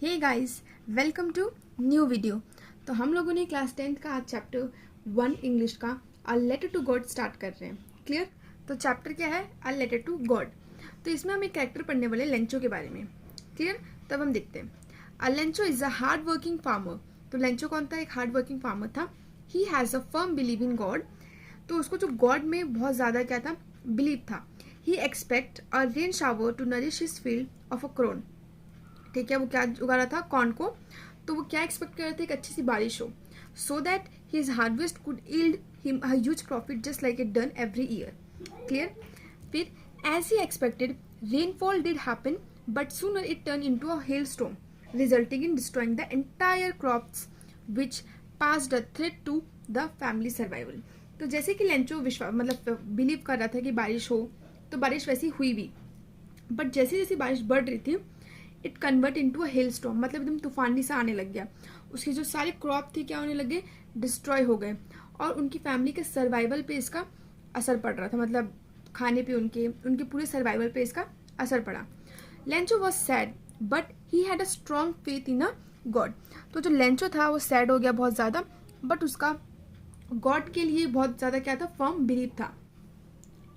Hey guys, welcome to new video. तो हम लोगों ने क्लास 10th का आज चैप्टर 1 इंग्लिश का a letter to God start कर रहे हैं। क्लियर? तो चैप्टर क्या है? A letter to God. तो इसमें हम एक कैरेक्टर पढ़ने वाले लेंचो के बारे में। क्लियर? तब हम देखते हैं। A Lencho is a hard working farmer. तो लेंचो कौन था? एक हार्ड वर्किंग फार्मर था। He has a firm believe in God. तो उसको जो गॉड में बहुत ज़्यादा क्या था? बिलीव था। He expect a rain shower to nourish his field of a corn. ठीक है, वो क्या उगा रहा था? कॉर्न को। तो वो क्या एक्सपेक्ट कर रहे थे? एक अच्छी सी बारिश हो, so that his harvest could yield him a huge profit just like it done every year. Clear? फिर as he expected rainfall did happen, but sooner it turn into a hail storm resulting in destroying the entire crops which passed a threat to the family survival. तो जैसे कि Lencho मतलब believe कर रहा था कि बारिश हो, तो बारिश वैसी हुई भी, बट जैसे जैसे बारिश बढ़ रही थी it convert into a hail storm, मतलब एकदम तूफानी सा आने लग गया। उसके जो सारे क्रॉप थे क्या होने लगे? डिस्ट्रॉय हो गए, और उनकी फैमिली के सर्वाइवल पे इसका असर पड़ रहा था, मतलब खाने पे उनके पूरे सर्वाइवल पे इसका असर पड़ा। Lencho was sad but he had a strong faith in a God. तो जो लेंचो था वो सैड हो गया बहुत ज़्यादा, बट उसका गॉड के लिए बहुत ज़्यादा क्या था? फर्म बिलीव था।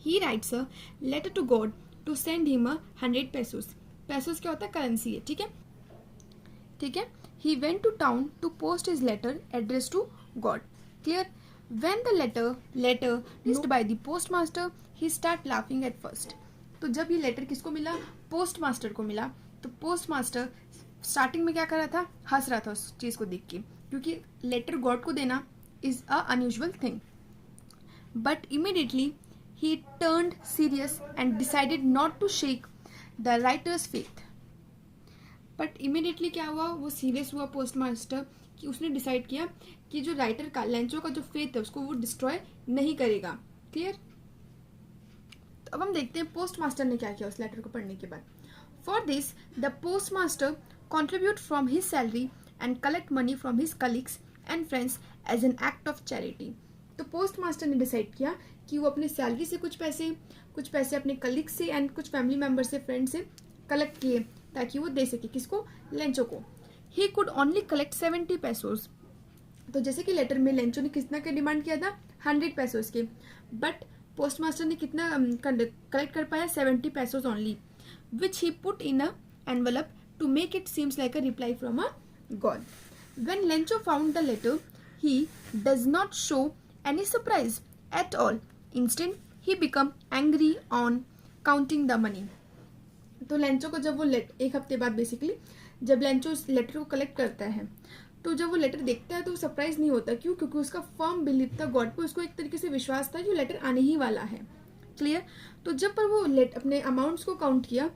He writes a letter to God to send him a 100 pesos। Pesos क्या होता है? करेंसी है। ठीक है, ठीक है। He went to town to post his letter address to God. Clear? When the letter reached by the post master he start laughing at first. तो जब ये लेटर किसको मिला? पोस्ट मास्टर को मिला। तो पोस्ट मास्टर स्टार्टिंग में क्या कर रहा था? हंस रहा था उस चीज को देख के, क्योंकि लेटर गॉड को देना is a unusual thing. But immediately he turned serious and decided not to shake the writer's faith. But immediately क्या हुआ? वो सीरियस हुआ पोस्ट मास्टर कि उसने डिसाइड किया कि जो राइटर का, लेंचो का जो फेथ है उसको वो डिस्ट्रॉय नहीं करेगा। क्लियर? तो अब हम देखते हैं पोस्ट मास्टर ने क्या किया उस लेटर को पढ़ने के बाद। For this the post master contribute from his salary and collect money from his colleagues and friends as an act of charity. तो पोस्ट मास्टर ने डिसाइड किया कि वो अपनी सैलरी से कुछ पैसे अपने कलीग से एंड कुछ फैमिली मेंबर से, फ्रेंड से कलेक्ट किए ताकि वो दे सके। किसको? लेंचो को। He could only collect 70 pesos। तो जैसे कि लेटर में लेंचो ने कितना का डिमांड किया था? 100 pesos के, बट पोस्ट मास्टर ने कितना कलेक्ट कर पाया? 70 pesos only, which he put in a envelope to make it seems like a reply from a God. When Lencho found the letter, he does not show any surprise at all. Instead, he become angry on counting the money. तो Lencho को जब वो एक हफ्ते बाद basically जब Lencho उस letter को कलेक्ट करता है, तो जब वो लेटर देखता है तो वो सरप्राइज नहीं होता। क्यों? क्योंकि उसका फर्म बिलीव था गॉड पे, उसको एक तरीके से विश्वास था कि लेटर आने ही वाला है। क्लियर? तो जब पर वो अपने अमाउंट्स को काउंट किया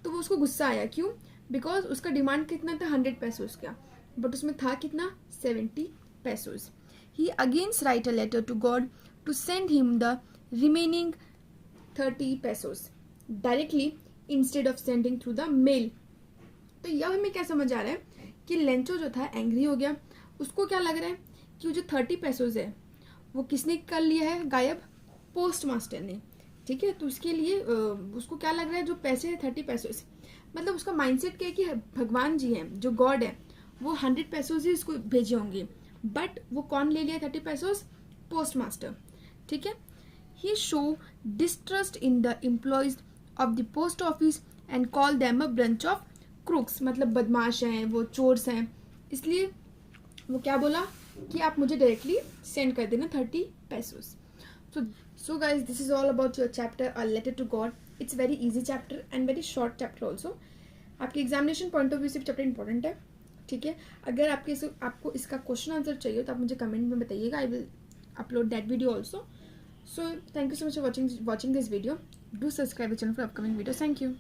तो वो उसको गुस्सा आया। क्यों? बिकॉज उसका डिमांड कितना था? 100 pesos का, बट उसमें था कितना? 70 pesos। He against write a letter to God to send him the remaining 30 pesos directly instead of sending through the mail. तो यह हमें क्या समझ आ रहा है कि लेंचो जो था एंग्री हो गया। उसको क्या लग रहा है कि वो जो 30 pesos है वो किसने कर लिया है गायब? पोस्ट मास्टर ने। ठीक है, तो उसके लिए उसको क्या लग रहा है? जो पैसे है 30 pesos, मतलब उसका माइंडसेट क्या है कि भगवान जी हैं, जो गॉड है, वो 100 pesos ही इसको भेजे होंगे, बट वो कौन ले लिया 30 pesos? Post master. ठीक है। He show distrust in the employees of the post office and call them a bunch of crooks, मतलब बदमाश हैं, वो चोर्स हैं, इसलिए वो क्या बोला कि आप मुझे डायरेक्टली सेंड कर देना 30 pesos। So guys, this is all about your chapter A Letter to God. It's very easy chapter and very short chapter also. आपके एग्जामिनेशन पॉइंट ऑफ व्यू से चैप्टर इंपॉर्टेंट है। ठीक है, अगर आपको इसका क्वेश्चन आंसर चाहिए तो आप मुझे कमेंट में बताइएगा। I will upload that video also. So thank you so much for watching this video. Do subscribe the channel for upcoming videos. Thank you.